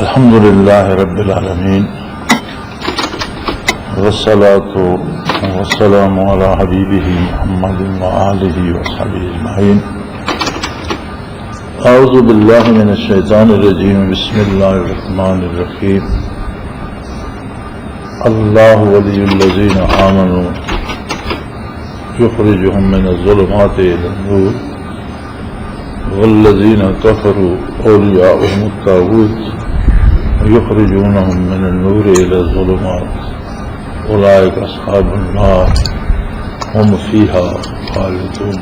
الحمد لله رب العالمين والصلاة والسلام على حبيبه محمد وآله وصحبه أجمعين. أعوذ بالله من الشيطان الرجيم. بسم الله الرحمن الرحيم. الله ولي الذين آمنوا يخرجهم من الظلمات إلى النور والذين كفروا أولياؤهم الطاغوت يخرجونهم من النور إلى الظلمات أولئك أصحاب النار هم فيها خالدون.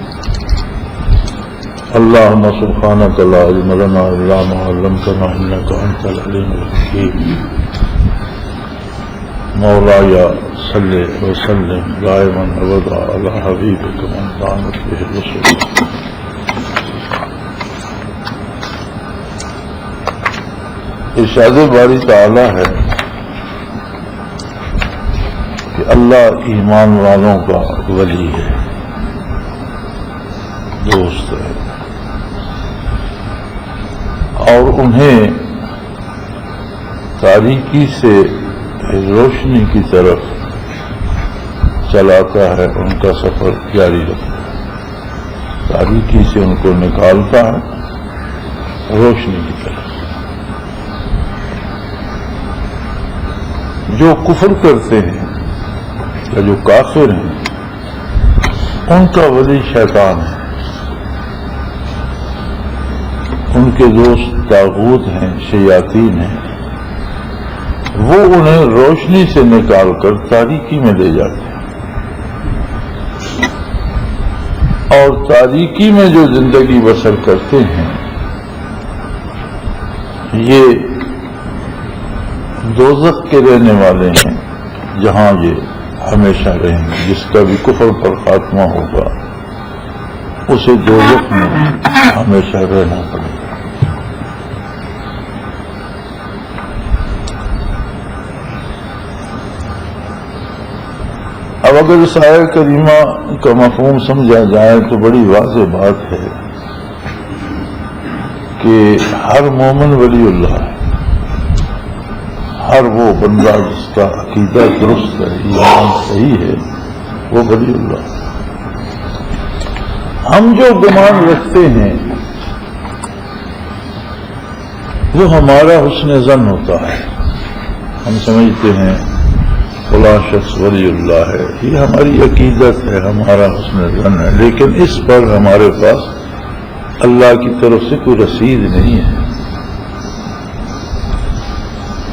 اللهم سبحانك لا علم لنا إلا ما علمتنا إنك أنت العليم الحكيم. مولاي صل وسلم دائما أبدا على حبيبك من كانت به الرسل. ارشاد باری تعالی ہے کہ اللہ ایمان والوں کا ولی ہے، دوست ہے، اور انہیں تاریکی سے روشنی کی طرف چلاتا ہے، ان کا سفر جاری رکھتا ہے، تاریکی سے ان کو نکالتا ہے روشنی کی طرف. جو کفر کرتے ہیں یا جو کافر ہیں ان کا ولی شیطان ہے، ان کے دوست طاغوت ہیں، شیاطین ہیں. وہ انہیں روشنی سے نکال کر تاریکی میں لے جاتے ہیں، اور تاریکی میں جو زندگی بسر کرتے ہیں یہ دوزخ کے رہنے والے ہیں، جہاں یہ ہمیشہ رہیں گے. جس کا بھی کفر پر خاتمہ ہوگا اسے دوزخ میں ہمیشہ رہنا پڑے گا. اب اگر اس آیت کریمہ کا مفہوم سمجھا جائے تو بڑی واضح بات ہے کہ ہر مومن ولی اللہ ہے، ہر وہ بندہ جس کا عقیدہ درست ہے، ایمان صحیح ہے، وہ ولی اللہ. ہم جو گمان رکھتے ہیں وہ ہمارا حسن ظن ہوتا ہے. ہم سمجھتے ہیں فلاں شخص ولی اللہ ہے، یہ ہماری عقیدت ہے، ہمارا حسن ظن ہے، لیکن اس پر ہمارے پاس اللہ کی طرف سے کوئی رسید نہیں ہے.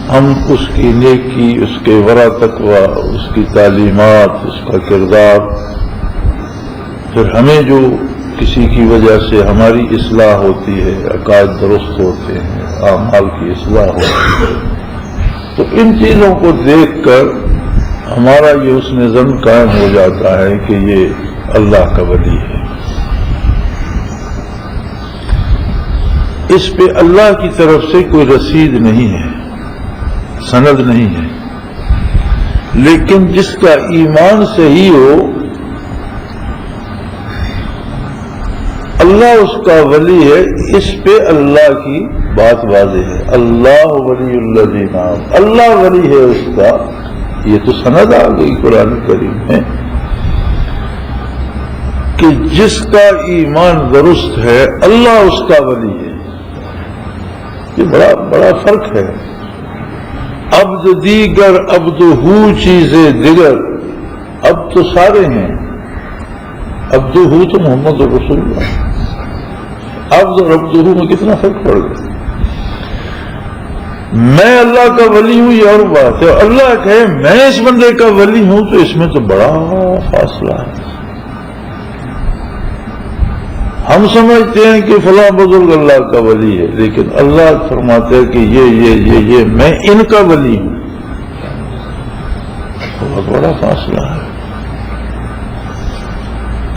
ہم اس کی نیکی، اس کے ورع تقوی، اس کی تعلیمات، اس کا کردار، پھر ہمیں جو کسی کی وجہ سے ہماری اصلاح ہوتی ہے، عقائد درست ہوتے ہیں، اعمال کی اصلاح ہوتی ہے، تو ان چیزوں کو دیکھ کر ہمارا یہ حسن ظن قائم ہو جاتا ہے کہ یہ اللہ کا ولی ہے. اس پہ اللہ کی طرف سے کوئی رسید نہیں ہے، سند نہیں ہے، لیکن جس کا ایمان صحیح ہو اللہ اس کا ولی ہے. اس پہ اللہ کی بات واضح ہے. اللہ ولی الذین آمنوا، اللہ ولی ہے اس کا. یہ تو سند آ گئی قرآن کریم میں کہ جس کا ایمان درست ہے اللہ اس کا ولی ہے. یہ بڑا فرق ہے. عبد دیگر عبد ہو چیزیں دیگر، اب تو سارے ہیں. عبد ہو تو محمد رسول اللہ، عبد اور عبد ہو میں کتنا فرق پڑ گیا. میں اللہ کا ولی ہوں یہ اور بات ہے، اللہ کہے میں اس بندے کا ولی ہوں تو اس میں تو بڑا فاصلہ ہے. ہم سمجھتے ہیں کہ فلاں بزرگ اللہ کا ولی ہے، لیکن اللہ فرماتے ہیں کہ یہ میں ان کا ولی ہوں. بہت بڑا فاصلہ ہے.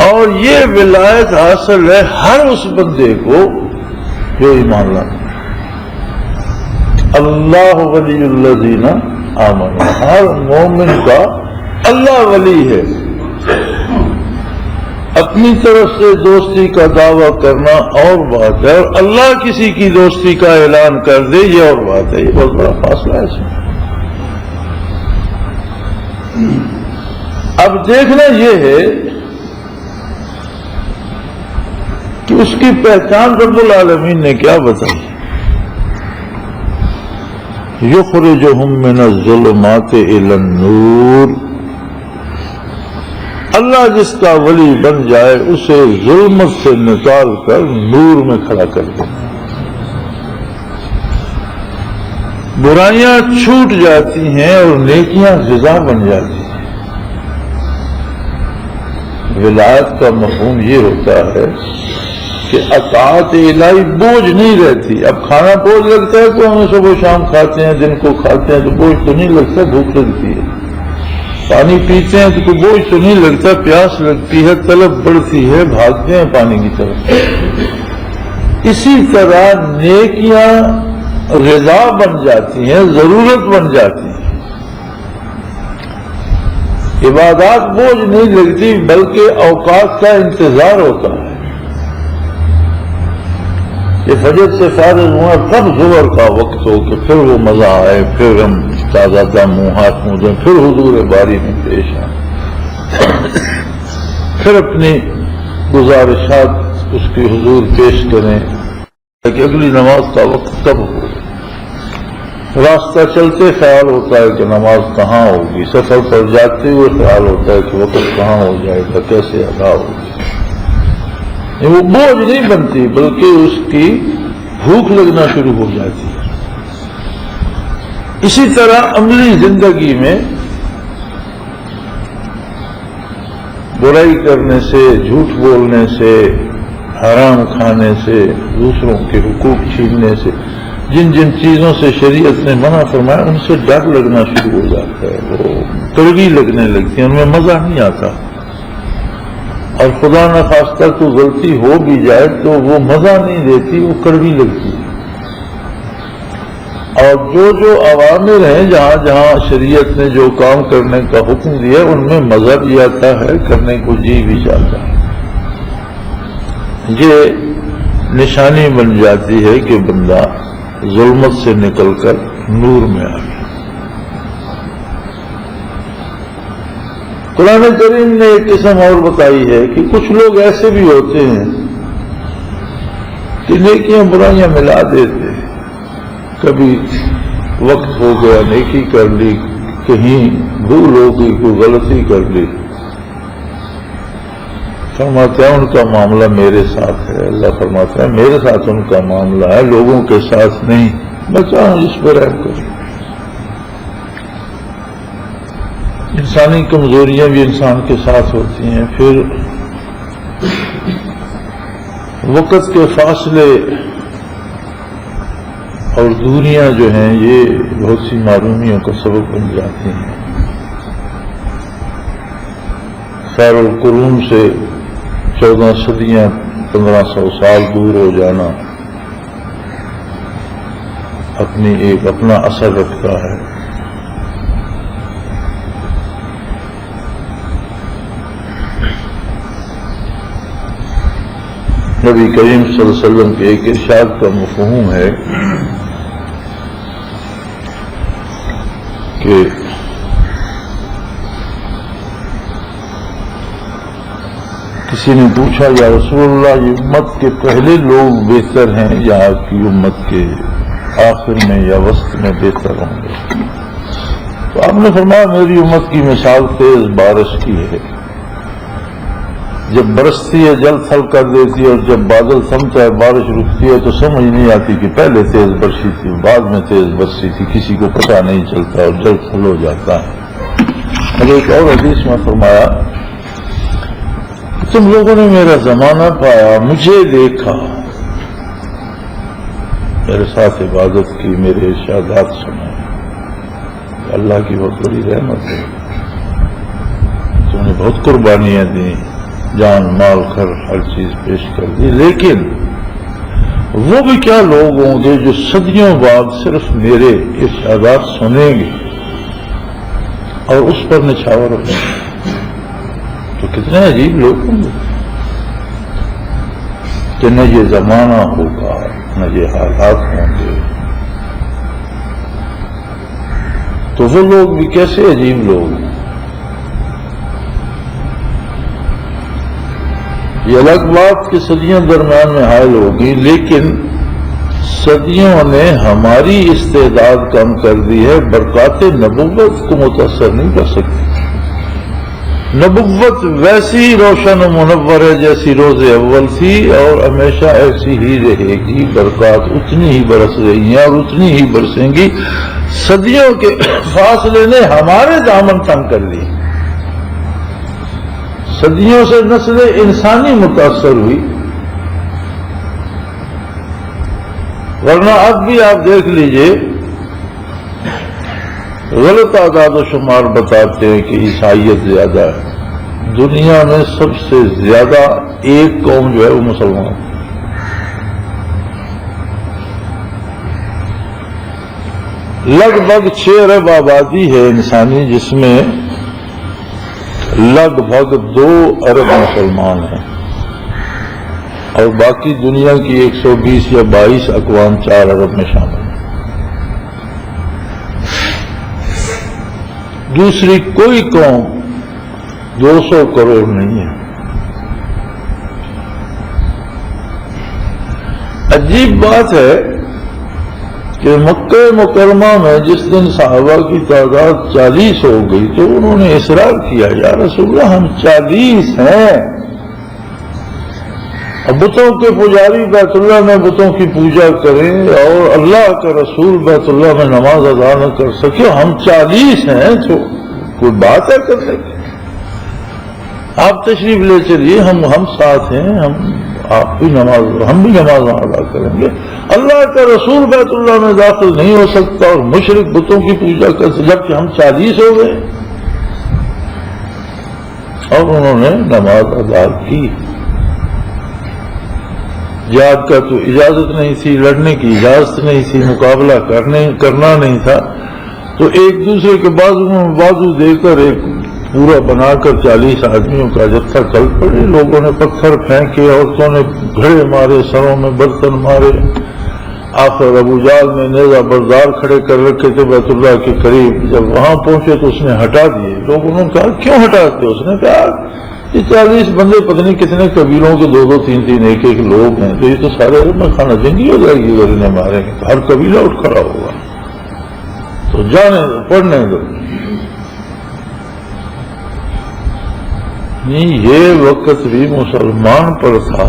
اور یہ ولایت حاصل ہے ہر اس بندے کو جو ایمان لاتا. اللہ ولی الذین آمنوا، ہر مومن کا اللہ ولی ہے. اپنی طرف سے دوستی کا دعویٰ کرنا اور بات ہے، اور اللہ کسی کی دوستی کا اعلان کر دے یہ اور بات ہے. یہ بہت بڑا فاصلہ ہے اس میں. اب دیکھنا یہ ہے کہ اس کی پہچان رب العالمین نے کیا بتائی. یخرجہم من الظلمات الی النور، اللہ جس کا ولی بن جائے اسے ظلمت سے نکال کر نور میں کھڑا کر دے. برائیاں چھوٹ جاتی ہیں اور نیکیاں غذا بن جاتی ہیں. ولایت کا مفہوم یہ ہوتا ہے کہ اطاعت الہی بوجھ نہیں رہتی. اب کھانا بوجھ لگتا ہے تو ہم صبح شام کھاتے ہیں، دن کو کھاتے ہیں تو بوجھ تو نہیں لگتا، بھوک لگتی ہے. پانی پیتے ہیں تو کوئی بوجھ تو نہیں لگتا، پیاس لگتی ہے، طلب بڑھتی ہے، بھاگتے ہیں پانی کی طرف. اسی طرح نیکیاں غذا بن جاتی ہیں، ضرورت بن جاتی ہیں. عبادات بوجھ نہیں لگتی بلکہ اوقات کا انتظار ہوتا ہے. یہ فجر سے فارغ ہوا تب ظہر کا وقت ہو کہ پھر وہ مزہ آئے، پھر ہم تازہ دم منہ ہاتھ منہ دیں، پھر حضور باری میں پیش آئیں، پھر اپنی گزارشات اس کی حضور پیش کریں کہ اگلی نماز کا وقت کب ہو. راستہ چلتے خیال ہوتا ہے کہ نماز کہاں ہوگی، سفر پر جاتے ہوئے خیال ہوتا ہے کہ وقت کہاں ہو جائے گا، کیسے ادا ہوگی. وہ بوجھ نہیں بنتی بلکہ اس کی بھوک لگنا شروع ہو جاتی ہے. اسی طرح عملی زندگی میں برائی کرنے سے، جھوٹ بولنے سے، حرام کھانے سے، دوسروں کے حقوق چھیننے سے، جن جن چیزوں سے شریعت نے منع فرمایا ان سے ڈر لگنا شروع ہو جاتا ہے. وہ کڑوی لگنے لگتی ہیں، ان میں مزہ نہیں آتا. اور خدا نہ خواستہ تو غلطی ہو بھی جائے تو وہ مزہ نہیں دیتی، وہ کڑوی لگتی ہے. اور جو عوامر ہیں، جہاں جہاں شریعت نے جو کام کرنے کا حکم دیا ان میں مزہ بھی آتا ہے، کرنے کو جی بھی چاہتا ہے. یہ نشانی بن جاتی ہے کہ بندہ ظلمت سے نکل کر نور میں آ گیا. قرآن کریم نے ایک قسم اور بتائی ہے کہ کچھ لوگ ایسے بھی ہوتے ہیں کہ نیکیاں برائیاں ملا دیتے ہیں. کبھی وقت ہو گیا نیکی کر لی، کہیں بھول ہو گئی، کوئی غلطی کر لی، فرماتے ہیں ان کا معاملہ میرے ساتھ ہے. اللہ فرماتا ہے میرے ساتھ ان کا معاملہ ہے، لوگوں کے ساتھ نہیں. بچا ہوں اس پر رحم کروں. انسانی کمزوریاں بھی انسان کے ساتھ ہوتی ہیں. پھر وقت کے فاصلے اور دوریاں جو ہیں یہ بہت سی معلومیوں کا سبب بن جاتی ہیں. خیر القرون سے 14 صدیاں 1500 سال دور ہو جانا اپنا اثر رکھتا ہے. نبی کریم صلی اللہ علیہ وسلم کے ایک ارشاد کا مفہوم ہے کہ کسی نے پوچھا یا رسول اللہ یہ امت کے پہلے لوگ بہتر ہیں یا آپ کی امت کے آخر میں یا وسط میں بہتر ہوں گے؟ تو آپ نے فرمایا میری امت کی مثال تیز بارش کی ہے. جب برستی ہے جل تھل کر دیتی ہے، اور جب بادل تھمتا ہے بارش رکتی ہے تو سمجھ نہیں آتی کہ پہلے تیز برسی تھی بعد میں تیز برسی تھی، کسی کو پتہ نہیں چلتا اور جل تھل ہو جاتا ہے. اور ایک اور حدیث میں فرمایا تم لوگوں نے میرا زمانہ پایا، مجھے دیکھا، میرے ساتھ عبادت کی، میرے ارشادات سنے. اللہ کی بہت بڑی رحمت ہے. تم نے بہت قربانیاں دی، جان مال کر ہر چیز پیش کر دی، لیکن وہ بھی کیا لوگ ہوں گے جو صدیوں بعد صرف میرے ارشادات سنیں گے اور اس پر نچھاور ہوں گے. تو کتنے عجیب لوگ ہوں گے. کہ نہ یہ زمانہ ہوگا نہ یہ حالات ہوں گے، تو وہ لوگ بھی کیسے عجیب لوگ ہیں۔ یہ الگ بات کہ صدیوں درمیان میں حائل ہوگی، لیکن صدیوں نے ہماری استعداد کم کر دی ہے، برکات نبوت کو متاثر نہیں کر سکتی۔ نبوت ویسی روشن و منور ہے جیسی روز اول تھی، اور ہمیشہ ایسی ہی رہے گی، برکات اتنی ہی برس رہی ہیں اور اتنی ہی برسیں گی۔ صدیوں کے فاصلے نے ہمارے دامن تنگ کر لی، صدیوں سے نسل انسانی متاثر ہوئی، ورنہ اب بھی آپ دیکھ لیجئے غلط اعداد و شمار بتاتے ہیں کہ عیسائیت زیادہ ہے، دنیا میں سب سے زیادہ ایک قوم جو ہے وہ مسلمان، لگ بھگ 6 ارب آبادی ہے انسانی، جس میں لگ بھگ 2 ارب مسلمان ہیں، اور باقی دنیا کی 120 یا 22 اقوام 4 ارب میں شامل ہیں۔ دوسری کوئی قوم 200 کروڑ نہیں ہے۔ عجیب بات ہے کہ مکہ مکرمہ میں جس دن صحابہ کی تعداد 40 ہو گئی تو انہوں نے اصرار کیا، یا رسول اللہ ہم 40 ہیں، بتوں کے پجاری بیت اللہ میں بتوں کی پوجا کریں اور اللہ کا رسول بیت اللہ میں نماز ادا نہ کر سکے، ہم 40 ہیں، تو کوئی بات ہے کرنے کی؟ آپ تشریف لے چلیے، ہم ساتھ ہیں، ہم بھی نماز ادا کریں گے۔ اللہ کا رسول بیت اللہ میں داخل نہیں ہو سکتا اور مشرک بتوں کی پوجا کر سکتا، جبکہ ہم 40 ہو گئے، اور انہوں نے نماز ادا کی۔ جہاد کا تو اجازت نہیں تھی، لڑنے کی اجازت نہیں تھی، مقابلہ کرنا نہیں تھا، تو ایک دوسرے کے بازو میں بازو دے کر ایک پورا بنا کر 40 آدمیوں کا جتھا چل پڑے، لوگوں نے پتھر پھینکے، عورتوں نے گھڑے مارے، سروں میں برتن مارے، آخر ابو جہل نے نیزہ بردار کھڑے کر رکھے تھے بیت اللہ کے قریب، جب وہاں پہنچے تو اس نے ہٹا دیے۔ لوگوں نے کہا کیوں ہٹاتے؟ اس نے کہا یہ 40 بندے پتہ نہیں کتنے قبیلوں کے 2-2 3-3 ایک لوگ ہیں، تو یہ تو سارے میں خانہ جنگی ہو جائے گی اگر انہیں ماریں گے، ہر قبیلہ اٹھ کھڑا ہوگا، تو جانے دو، پڑھنے دو۔ نہیں، یہ وقت بھی مسلمان پر تھا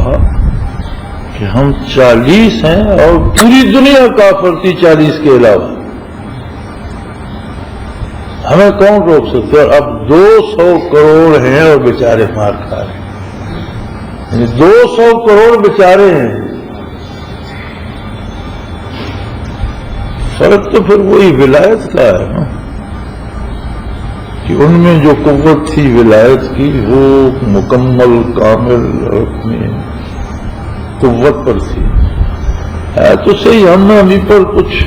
کہ ہم 40 ہیں اور پوری دنیا کافر تھی 40 کے علاوہ، ہمیں کون روک سکتے؟ اور اب 200 کروڑ ہیں اور بیچارے مار کھا رہے ہیں، یعنی 200 کروڑ بیچارے ہیں۔ فرق تو پھر وہی ولایت کا ہے نا، کہ ان میں جو قوت تھی ولایت کی وہ مکمل کامل اپنی قوت پر تھی، ہے تو صحیح، ہم نے ابھی پر کچھ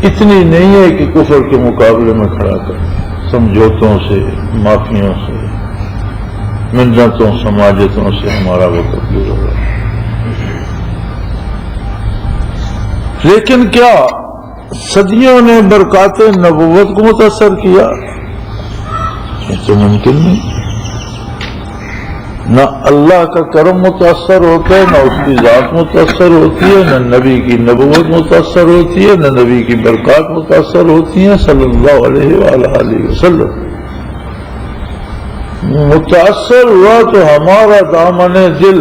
اتنی نہیں ہے کہ کفر کے مقابلے میں کھڑا کر، سمجھوتوں سے، معافیوں سے، منتوں سماجتوں سے ہمارا وقت گزر رہا ہے۔ لیکن کیا صدیوں نے برکات نبوت کو متاثر کیا؟ یہ تو ممکن نہیں، نہ اللہ کا کرم متاثر ہوتا ہے، نہ اس کی ذات متاثر ہوتی ہے، نہ نبی کی نبوت متاثر ہوتی ہے، نہ نبی کی برکات متاثر ہوتی ہیں صلی اللہ علیہ وآلہ وسلم۔ متاثر ہوا تو ہمارا دامن دل،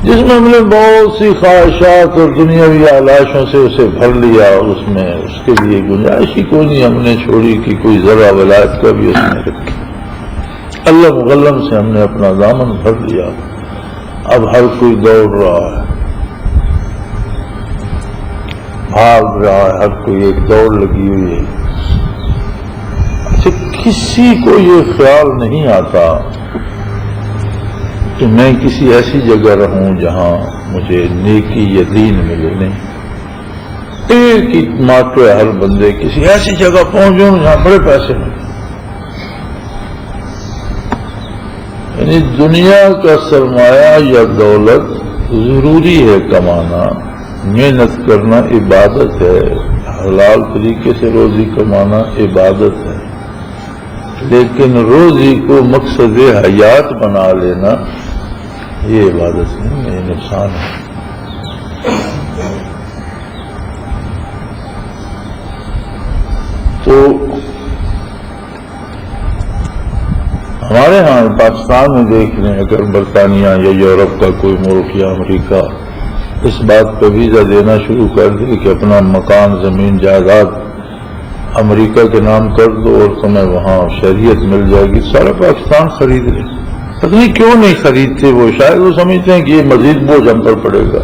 جس میں ہم نے بہت سی خواہشات اور دنیاوی آلائشوں سے اسے بھر لیا، اور اس میں اس کے لیے گنجائش ہی کوئی نہیں ہم نے چھوڑی کہ کوئی ذرا ولایت کا بھی اس میں رکھی، اللہ مغلم سے ہم نے اپنا دامن بھر لیا۔ اب ہر کوئی دوڑ رہا ہے، بھاگ رہا ہے، ہر کوئی ایک دوڑ لگی ہوئی ہے۔ اچھا، کسی کو یہ خیال نہیں آتا کہ میں کسی ایسی جگہ رہوں جہاں مجھے نیکی یا دین ملے، نہیں، ایک ہی ماتو ہے ہر بندے، کسی ایسی جگہ پہنچ جاؤں جہاں بڑے پیسے ملے، یعنی دنیا کا سرمایہ یا دولت ضروری ہے کمانا، محنت کرنا عبادت ہے، حلال طریقے سے روزی کمانا عبادت ہے، لیکن روزی کو مقصد حیات بنا لینا یہ عبادت نہیں ہے، یہ نقصان ہے۔ تو ہمارے ہاں پاکستان میں دیکھ لیں، اگر برطانیہ یا یورپ کا کوئی ملک یا امریکہ اس بات پہ ویزا دینا شروع کر دے کہ اپنا مکان، زمین، جائیداد امریکہ کے نام کر دو اور تمہیں وہاں شہریت مل جائے گی، سارا پاکستان خرید لے۔ پتہ نہیں کیوں نہیں خریدتے وہ، شاید وہ سمجھتے ہیں کہ یہ مزید بوجھ ہم پر پڑے گا،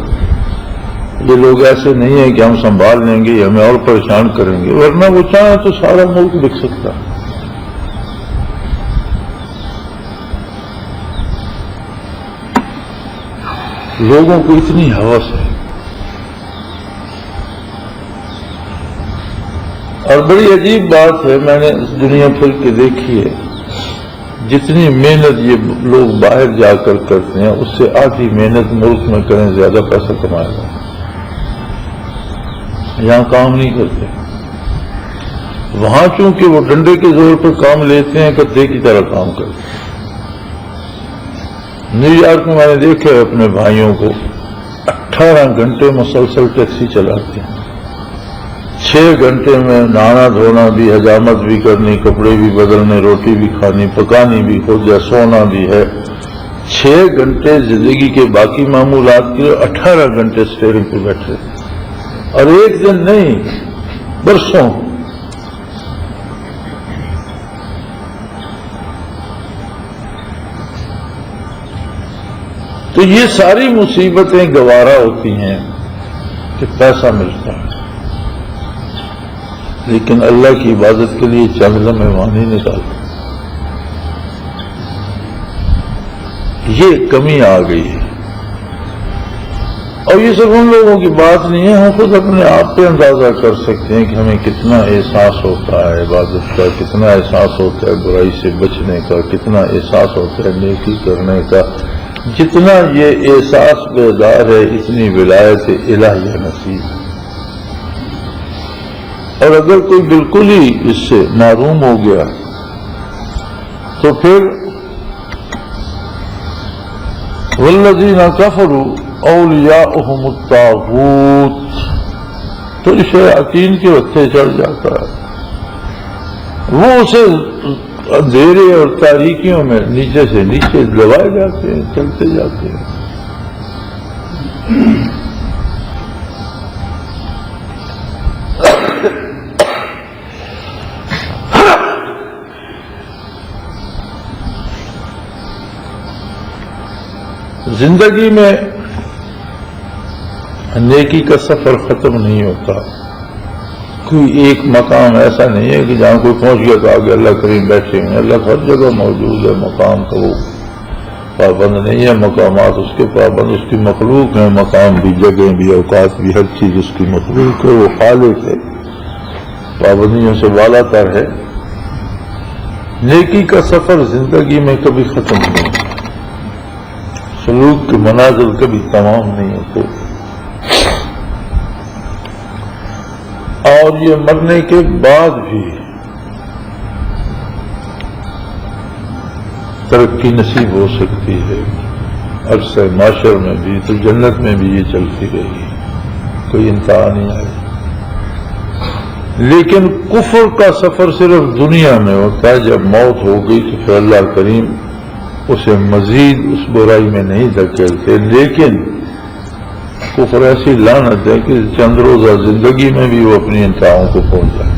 یہ لوگ ایسے نہیں ہیں کہ ہم سنبھال لیں گے، ہمیں اور پریشان کریں گے، ورنہ وہ چاہیں تو سارا ملک بک سکتا ہے۔ لوگوں کو اتنی ہوس ہے، اور بڑی عجیب بات ہے، میں نے دنیا پھر کے دیکھی ہے، جتنی محنت یہ لوگ باہر جا کر کرتے ہیں اس سے آدھی محنت ملک میں کریں، زیادہ پیسہ کمائے گا، یہاں کام نہیں کرتے۔ وہاں چونکہ وہ ڈنڈے کے زور پر کام لیتے ہیں، گدھے کی طرح کام کرتے ہیں۔ نیو یارک میں نے دیکھا ہے اپنے بھائیوں کو 18 گھنٹے مسلسل ٹیکسی چلاتے ہیں، 6 گھنٹے میں نہانا دھونا بھی، حجامت بھی کرنی، کپڑے بھی بدلنے، روٹی بھی کھانی، پکانی بھی خود ہے، سونا بھی ہے۔ 6 گھنٹے زندگی کے باقی معمولات کے لیے 18 گھنٹے اسٹیئرنگ پہ بیٹھے، اور ایک دن نہیں، برسوں۔ تو یہ ساری مصیبتیں گوارا ہوتی ہیں کہ پیسہ ملتا ہے، لیکن اللہ کی عبادت کے لیے چند لمحے وہاں نہیں نکالتے۔ یہ کمی آ گئی ہے، اور یہ سب ان لوگوں کی بات نہیں ہے، ہم خود اپنے آپ پہ اندازہ کر سکتے ہیں کہ ہمیں کتنا احساس ہوتا ہے عبادت کا، کتنا احساس ہوتا ہے برائی سے بچنے کا، کتنا احساس ہوتا ہے نیکی کرنے کا۔ جتنا یہ احساس بیدار ہے اتنی ولایت الہیہ نصیب، اور اگر کوئی بالکل ہی اس سے محروم ہو گیا تو پھر والذین کفروا اولیاؤہم الطاغوت، تو شیاطین کے ہتھے چڑھ جاتا ہے، وہ اسے اندھیرے اور تاریکیوں میں نیچے سے نیچے دبائے جاتے ہیں، چلتے جاتے ہیں۔ زندگی میں نیکی کا سفر ختم نہیں ہوتا، کوئی ایک مقام ایسا نہیں ہے کہ جہاں کوئی پہنچ گیا تو آگے اللہ کریم بیٹھے ہیں۔ اللہ ہر جگہ موجود ہے، مقام کا وہ پابند نہیں ہے، مقامات اس کے پابند، اس کی مخلوق ہیں، مقام بھی، جگہ بھی، اوقات بھی، ہر چیز اس کی مخلوق ہے، وہ خالق ہے، پابندیوں سے والا تر ہے۔ نیکی کا سفر زندگی میں کبھی ختم نہیں ہوتا، سلوک کے منازل کبھی تمام نہیں ہوتے، اور یہ مرنے کے بعد بھی ترقی نصیب ہو سکتی ہے، عرصہ معاشر میں بھی، تو جنت میں بھی یہ چلتی رہے گی، کوئی انتہا نہیں آئے۔ لیکن کفر کا سفر صرف دنیا میں ہوتا ہے، جب موت ہو گئی تو پھر اللہ کریم اسے مزید اس برائی میں نہیں دھکیلتے، لیکن کفر ایسی لعنت ہے کہ چند روزہ زندگی میں بھی وہ اپنی انتہاؤں کو پہنچ جائے۔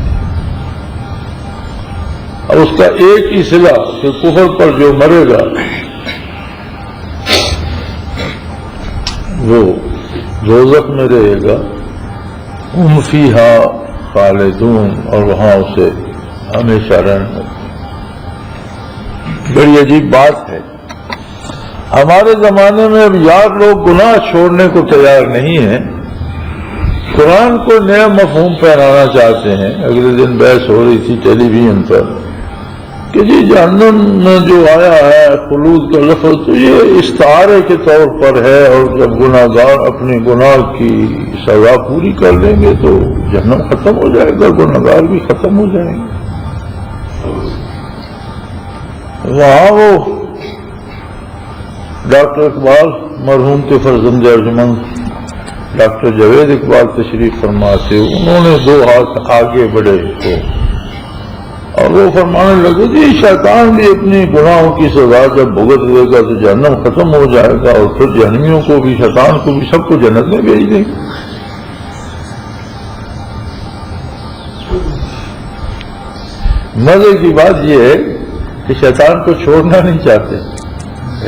اور اس کا ایک ہی صلہ کہ کفر پر جو مرے گا وہ دوزخ میں رہے گا، ہم فیہا خالدون، اور وہاں اسے ہمیشہ رہنا۔ بڑی عجیب بات ہے، ہمارے زمانے میں اب یار لوگ گناہ چھوڑنے کو تیار نہیں ہیں، قرآن کو نیا مفہوم پہنانا چاہتے ہیں۔ اگلے دن بحث ہو رہی تھی ٹیلی ویژن پر کہ کہ جی جہنم میں جو آیا ہے خلود کا لفظ تو یہ استعارے کے طور پر ہے، اور جب گناہگار اپنے گناہ کی سزا پوری کر لیں گے تو جہنم ختم ہو جائے گا، گناہگار بھی ختم ہو جائیں گے۔ وہاں وہ ڈاکٹر اقبال مرحوم کے فرزند ارجمند ڈاکٹر جاوید اقبال تشریف فرما تھے، انہوں نے 2 ہاتھ آگے بڑھے تو اور وہ فرمانے لگے جی شیطان بھی اپنی گناہوں کی سزا جب بھگت دے گا تو جہنم ختم ہو جائے گا، اور پھر جہنمیوں کو بھی، شیطان کو بھی، سب کو جنت میں بھیج دیں گے۔ مزے کی بات یہ ہے کہ شیطان کو چھوڑنا نہیں چاہتے،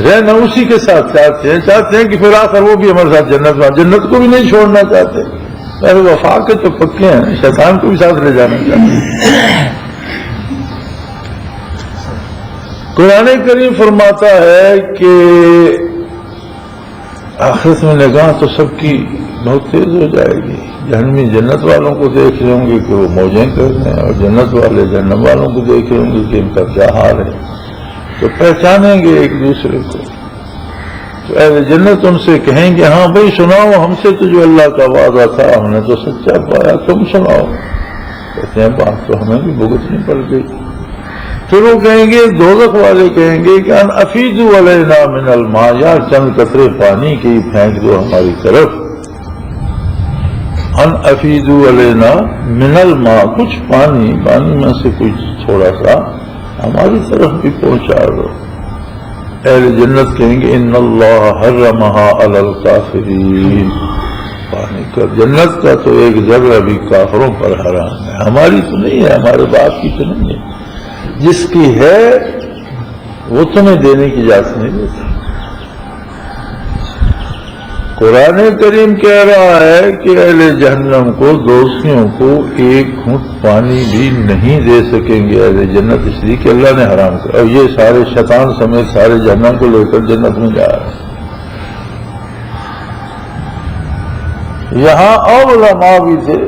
رہنا اسی کے ساتھ چاہتے ہیں کہ پھر آخر وہ بھی ہمارے ساتھ جنت کو بھی نہیں چھوڑنا چاہتے۔ پہلے وفا کے تو پکے ہیں، شیطان کو بھی ساتھ لے جانا چاہتے ہیں۔ قرآن کریم فرماتا ہے کہ آخرت میں نگاہ تو سب کی بہت تیز ہو جائے گی، جہنمی جنت والوں کو دیکھ رہے ہوں گے کہ وہ موجیں کر رہے ہیں، اور جنت والے جہنم والوں کو دیکھ رہے ہوں گے کہ ان کا کیا حال ہے، تو پہچانیں گے ایک دوسرے کو۔ تو اہل جنت ان سے کہیں گے ہاں بھائی سناؤ ہم سے تو جو اللہ کا وعدہ تھا ہم نے تو سچا پایا، تم سناؤ۔ کہتے ہیں بات تو ہمیں بھی بھگتنی پڑ گئی۔ پھر وہ کہیں گے، دوزخ والے کہیں گے کہ ان افیدوا علینا من الماء، یا چند قطرے پانی کے پھینک دو ہماری طرف۔ ان افیدوا علینا من الماء، کچھ پانی میں سے کچھ تھوڑا سا ہماری طرف بھی پہنچا دو۔ اہل جنت کہیں گے ان اللہ حرمہا علی الکافرین، پانی کا جنت کا تو ایک ذرہ بھی کافروں پر حرام ہے، ہماری تو نہیں ہے، ہمارے باپ کی تو نہیں ہے، جس کی ہے وہ تمہیں دینے کی اجازت نہیں دیتا۔ قرآن کریم کہہ رہا ہے کہ اہل جہنم کو، دوستیوں کو ایک گھونٹ پانی بھی نہیں دے سکیں گے اہل جنت، اس لیے کہ اللہ نے حرام کیا، اور یہ سارے شیطان سمیت سارے جہنم کو لے کر جنت میں جا رہے ہیں۔ یہاں اور علماء بھی تھے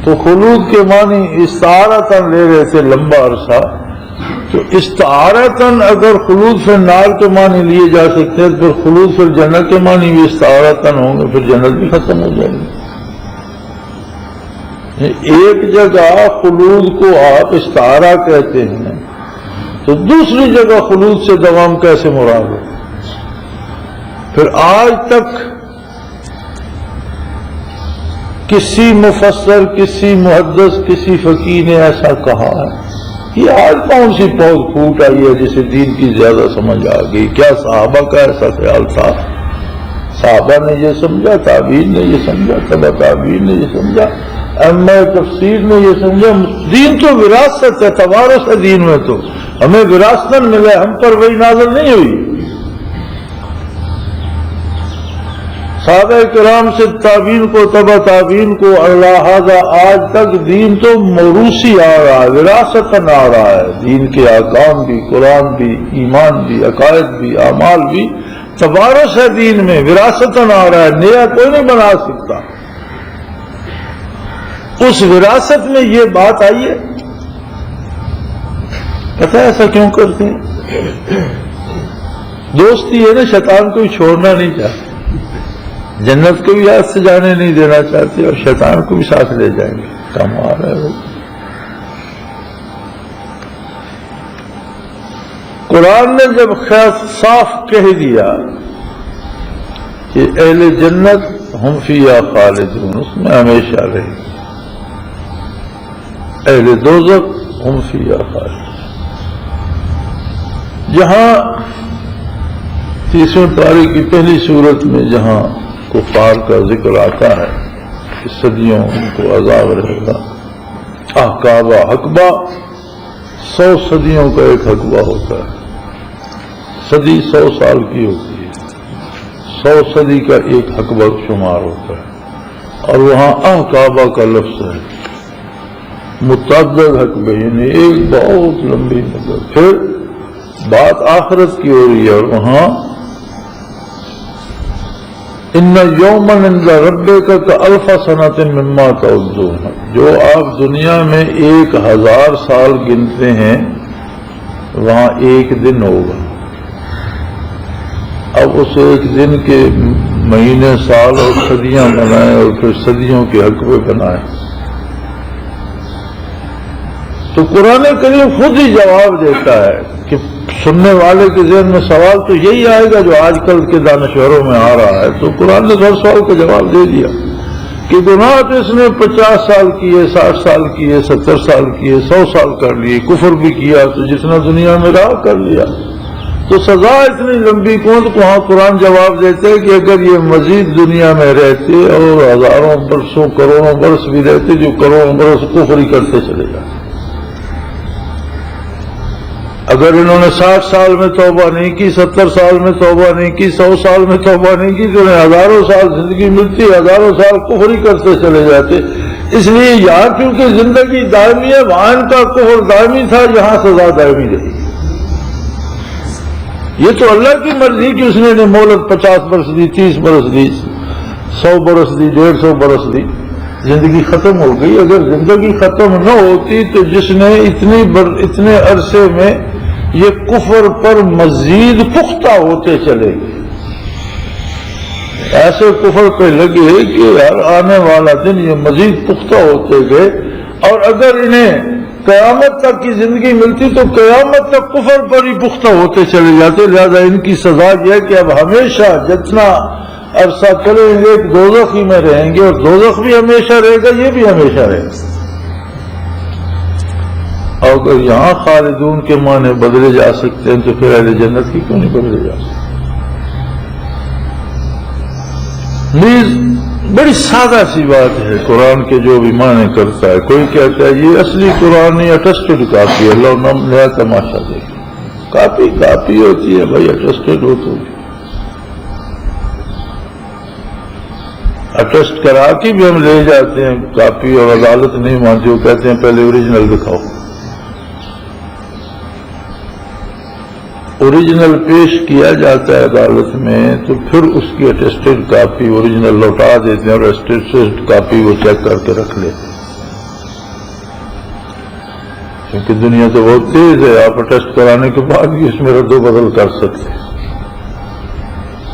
تو خلود کے معنی استعارتاً لے رہے تھے لمبا عرصہ، تو استعارتاً اگر خلود فی النار کے معنی لیے جا سکتے ہیں، پھر خلود فی الجنت کے معنی بھی استعارتاً ہوں گے، پھر جنت بھی ختم ہو جائے گی۔ ایک جگہ خلود کو آپ استعارہ کہتے ہیں تو دوسری جگہ خلود سے دوام کیسے مراد ہے؟ پھر آج تک کسی مفسر، کسی محدث، کسی فقیہ نے ایسا کہا ہے؟ یہ آج کون سی پود پھوٹ آئی ہے جسے دین کی زیادہ سمجھ آ گئی؟ کیا صحابہ کا ایسا خیال تھا؟ صحابہ نے یہ سمجھا، تابعین نے یہ سمجھا، تبع تابعین نے یہ سمجھا، ائمہ تفسیر نے یہ سمجھا۔ دین تو وراثت ہے، توارث ہے، دین میں تو ہمیں وراثتاً ملا، ہم پر وہی نازل نہیں ہوئی۔ صحابہ کرام سے تابعین کو، تبع تابعین کو، لہذا آج تک دین تو موروثی آ رہا ہے، وراثتاً آ رہا ہے۔ دین کے احکام بھی، قرآن بھی، ایمان بھی، عقائد بھی، اعمال بھی توارث ہے، دین میں وراثتاً آ رہا ہے، نیا کوئی نہیں بنا سکتا۔ اس وراثت میں یہ بات آئی ہے، پتہ ہے ایسا کیوں کرتے ہیں؟ دوستی ہے نا، شیطان کو چھوڑنا نہیں چاہتے، جنت کو بھی ہاتھ سے جانے نہیں دینا چاہتے، اور شیطان کو بھی ساتھ لے جائیں گے، کام آ رہا ہے۔ قرآن نے جب صاف کہہ دیا کہ اہل جنت ہم فیہا خالدون، اس میں ہمیشہ رہیں گے، اہل دوزخ ہم فیہا خالدون۔ جہاں 30ویں پارے کی پہلی صورت میں جہاں کفار کا ذکر آتا ہے کہ صدیوں ان کو عذاب رہے گا، احقابہ، حقبہ 100 صدیوں کا ایک حقبہ ہوتا ہے، صدی 100 سال کی ہوتی ہے، 100 صدی کا ایک حقبہ شمار ہوتا ہے، اور وہاں احقابہ کا لفظ ہے، متعدد حقبے، یعنی ایک بہت لمبی مدت۔ پھر بات آخرت کی ہو رہی ہے، اور وہاں ان یومن عند ربک کالف سنۃ مما تعدون، جو آپ دنیا میں 1000 سال گنتے ہیں وہاں ایک دن ہوگا. اب اس ایک دن کے مہینے سال اور صدیاں بنائیں اور پھر صدیوں کے حقبے بنائیں. تو قرآن کریم خود ہی جواب دیتا ہے کہ سننے والے کے ذہن میں سوال تو یہی آئے گا جو آج کل کے دانشوروں میں آ رہا ہے. تو قرآن نے ہر سوال کا جواب دے دیا کہ گناہ تو اس نے 50 سال کیے، 60 سال کیے، 70 سال کیے، 100 سال کر لیے، کفر بھی کیا تو جتنا دنیا میں رہا کر لیا. تو سزا اتنی لمبی کون؟ تو وہاں قرآن جواب دیتے کہ اگر یہ مزید دنیا میں رہتے اور ہزاروں برسوں کروڑوں برس بھی رہتے، جو کروڑوں برس کفر ہی کرتے چلے جاتے. اگر انہوں نے 60 سال میں توبہ نہیں کی، 70 سال میں توبہ نہیں کی، 100 سال میں توبہ نہیں کی، تو انہیں ہزاروں سال زندگی ملتی، ہزاروں سال کفر ہی کرتے چلے جاتے. اس لیے یہاں کیونکہ زندگی دائمی ہے، وہاں ان کا کفر دائمی تھا، یہاں سزا دائمی رہی. یہ تو اللہ کی مرضی کہ اس نے انہیں مہلت 50 برس دی، 30 برس دی، 100 برس دی، 150 برس دی. زندگی ختم ہو گئی. اگر زندگی ختم نہ ہوتی تو جس نے اتنے عرصے میں یہ کفر پر مزید پختہ ہوتے چلے گئے، ایسے کفر پہ لگے کہ ہر آنے والا دن یہ مزید پختہ ہوتے گئے. اور اگر انہیں قیامت تک کی زندگی ملتی تو قیامت تک کفر پر ہی پختہ ہوتے چلے جاتے. لہذا ان کی سزا یہ ہے کہ اب ہمیشہ جتنا عرصہ چلیں گے دوزخ ہی میں رہیں گے، اور دوزخ بھی ہمیشہ رہے گا، یہ بھی ہمیشہ رہے گا. اور اگر یہاں خالدون کے معنی بدلے جا سکتے ہیں تو پھر اہل جنت کی کیوں نہیں بدلے جا سکتے؟ بڑی سادہ سی بات ہے قرآن کے جو بھی معنی کرتا ہے. کوئی کہتا ہے یہ اصلی قرآن نہیں، اٹسٹڈ کاپی ہے. اللہ نیا تماشا دیکھے. کاپی ہوتی ہے بھائی، اٹسٹڈ ہو تو اٹسٹ کرا کے بھی ہم لے جاتے ہیں کاپی، اور عدالت نہیں مانتی، وہ کہتے ہیں پہلے اوریجنل دکھاؤ. اوریجنل پیش کیا جاتا ہے عدالت میں تو پھر اس کی اٹیسٹڈ کاپی اوریجنل لوٹا دیتے ہیں، اور اٹیسٹڈ کاپی وہ چیک کر کے رکھ لیتے ہیں. کیونکہ دنیا تو بہت تیز ہے، آپ اٹیسٹ کرانے کے بعد بھی اس میں رد و بدل کر سکتے ہیں.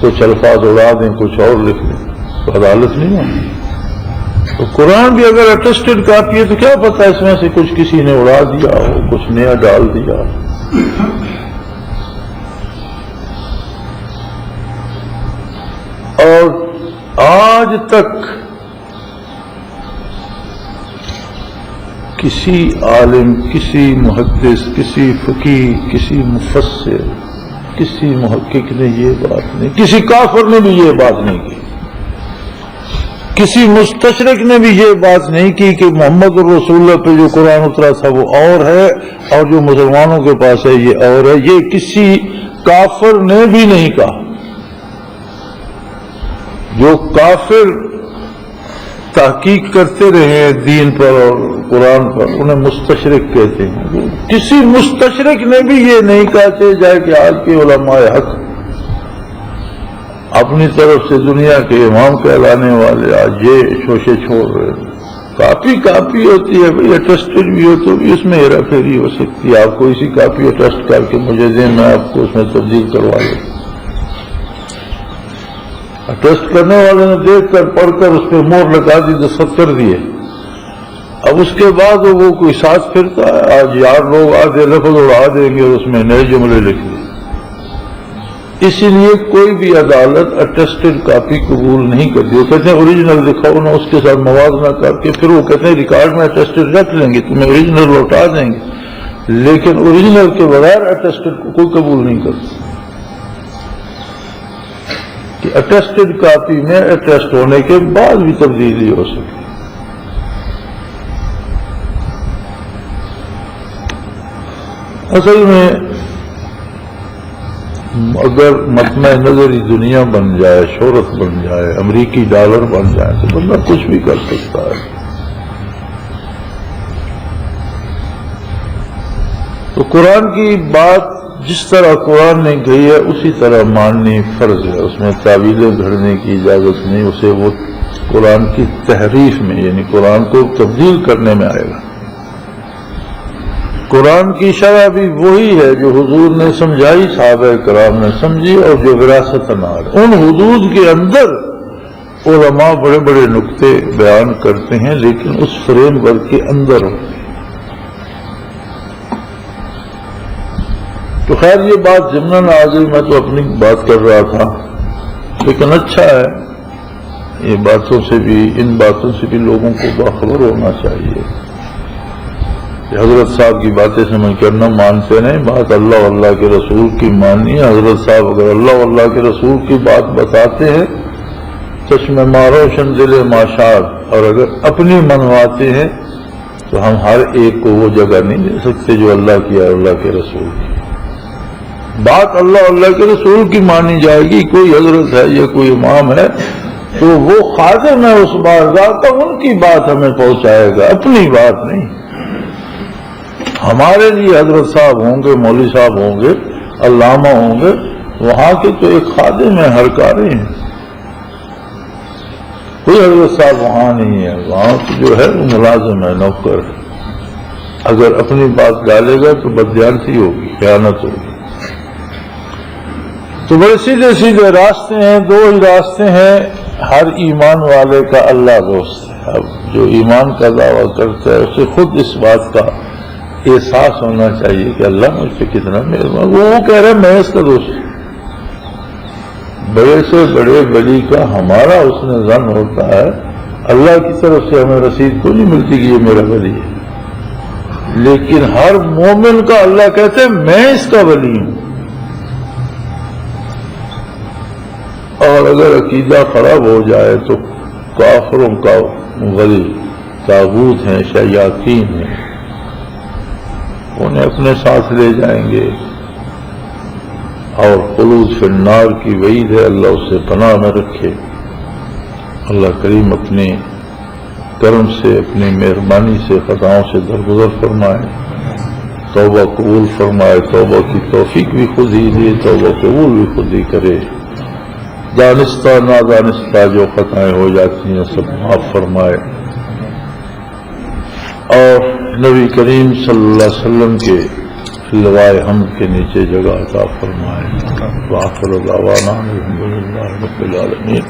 کچھ الفاظ اڑا دیں، کچھ اور لکھ دیں، تو عدالت نہیں ہوتی. تو قرآن بھی اگر اٹیسٹڈ کاپی ہے تو کیا پتا اس میں سے کچھ کسی نے اڑا دیا ہو، کچھ نیا ڈال دیا ہو. اور آج تک کسی عالم، کسی محدث، کسی فقیہ، کسی مفسر، کسی محقق نے یہ بات نہیں، کسی کافر نے بھی یہ بات نہیں کی، کسی مستشرق نے بھی یہ بات نہیں کی کہ محمد الرسول اللہ پہ جو قرآن اترا تھا وہ اور ہے اور جو مسلمانوں کے پاس ہے یہ اور ہے. یہ کسی کافر نے بھی نہیں کہا. جو کافر تحقیق کرتے رہے دین پر اور قرآن پر انہیں مستشرق کہتے ہیں. کسی مستشرق نے بھی یہ نہیں کہتے جائے کہ آج کے علماء حق اپنی طرف سے دنیا کے امام کہلانے والے آج یہ شوشے چھوڑ رہے ہیں. کاپی ہوتی ہے بھائی، اٹیسٹڈ بھی ہو تو بھی اس میں ہیرا پھیری ہو سکتی ہے. آپ کو اسی کاپی اٹیسٹ کر کے مجھے دیں، میں آپ کو اس میں تبدیل کروا لوں. ٹیسٹ کرنے والے نے دیکھ کر پڑھ کر اس پہ مور لگا دی تو 70 دیے. اب اس کے بعد وہ کوئی ساتھ پھرتا ہے، آج یار لوگ آدھے لفظ اڑا دیں گے اور اس میں نئے جملے لکھ دیں. اسی لیے کوئی بھی عدالت اٹیسٹڈ کاپی قبول نہیں کرتی. وہ کہتے ہیں اوریجنل دکھاؤ نا، اس کے ساتھ موازنہ کر کے پھر وہ کہتے ہیں ریکارڈ میں اٹیسٹڈ رکھ لیں گے، تمہیں اوریجنل لوٹا دیں گے. لیکن اوریجنل کے بغیر اٹیسٹڈ کو کوئی قبول نہیں کرتا. کہ اٹیسٹڈ کاپی میں اٹیسٹ ہونے کے بعد بھی تبدیلی ہو سکے. اصل میں اگر مطمع نظری دنیا بن جائے، شہرت بن جائے، امریکی ڈالر بن جائے تو بندہ کچھ بھی کر سکتا ہے. تو قرآن کی بات جس طرح قرآن نے کہی ہے اسی طرح ماننی فرض ہے. اس میں تعویلیں گھڑنے کی اجازت نہیں. اسے وہ قرآن کی تحریف میں، یعنی قرآن کو تبدیل کرنے میں آئے گا. قرآن کی شرح بھی وہی ہے جو حضور نے سمجھائی، صحابہ کرام نے سمجھی، اور جو وراثت نال ان حدود کے اندر علماء بڑے بڑے نقطے بیان کرتے ہیں، لیکن اس فریم ورک کے اندر ہوتے ہیں۔ تو خیر یہ بات ضمن آ گئی، میں تو اپنی بات کر رہا تھا، لیکن اچھا ہے یہ باتوں سے بھی، ان باتوں سے بھی لوگوں کو باخبر ہونا چاہیے۔ حضرت صاحب کی باتیں سمجھ کر نہ مانتے نہیں، بات اللہ واللہ کے رسول کی ماننی ہے۔ حضرت صاحب اگر اللہ واللہ کے رسول کی بات بتاتے ہیں چشم ماروشن دل ماشاد، اور اگر اپنی منواتے ہیں تو ہم ہر ایک کو وہ جگہ نہیں دے سکتے جو اللہ کی ہے، اللہ کے رسول کی بات اللہ کے رسول کی مانی جائے گی۔ کوئی حضرت ہے یا کوئی امام ہے تو وہ خادم ہے اس بارگاہ کا، ان کی بات ہمیں پہنچائے گا، اپنی بات نہیں۔ ہمارے لیے حضرت صاحب ہوں گے، مولوی صاحب ہوں گے، علامہ ہوں گے، وہاں کے تو ایک خادم ہے، ہر کاری ہیں۔ کوئی حضرت صاحب وہاں نہیں ہے، وہاں جو ہے وہ ملازم ہے، نوکر ہے۔ اگر اپنی بات ڈالے گا تو بددیانتی ہوگی، خیانت ہوگی۔ تو بڑے سیدھے سیدھے راستے ہیں، دو ہی راستے ہیں۔ ہر ایمان والے کا اللہ دوست ہے۔ اب جو ایمان کا دعویٰ کرتا ہے اسے خود اس بات کا احساس ہونا چاہیے کہ اللہ مجھ پہ کتنا مہربان۔ وہ کہہ رہے میں اس کا دوست ہوں۔ بڑے سے بڑے ولی کا ہمارا اس نے ظن ہوتا ہے، اللہ کی طرف سے ہمیں رسید کو نہیں ملتی کہ یہ میرا ولی ہے، لیکن ہر مومن کا اللہ کہتے ہیں میں اس کا ولی ہوں۔ اور اگر عقیدہ خراب ہو جائے تو کافروں کا ولی طاغوت ہیں، شیاطین ہیں، انہیں اپنے ساتھ لے جائیں گے، اور خلود فی النار کی وعید ہے، اللہ اس سے پناہ میں رکھے۔ اللہ کریم اپنے کرم سے، اپنی مہربانی سے خطاؤں سے درگزر فرمائے، توبہ قبول فرمائے، توبہ کی توفیق بھی خود ہی دے، توبہ قبول بھی خود ہی کرے، دانستہ نادانستہ جو خطائیں ہو جاتی ہیں سب معاف فرمائے، اور نبی کریم صلی اللہ علیہ وسلم کے لوائے حمد کے نیچے جگہ عطا فرمائے۔ وآخر دعوانا الحمدللہ رب العالمین۔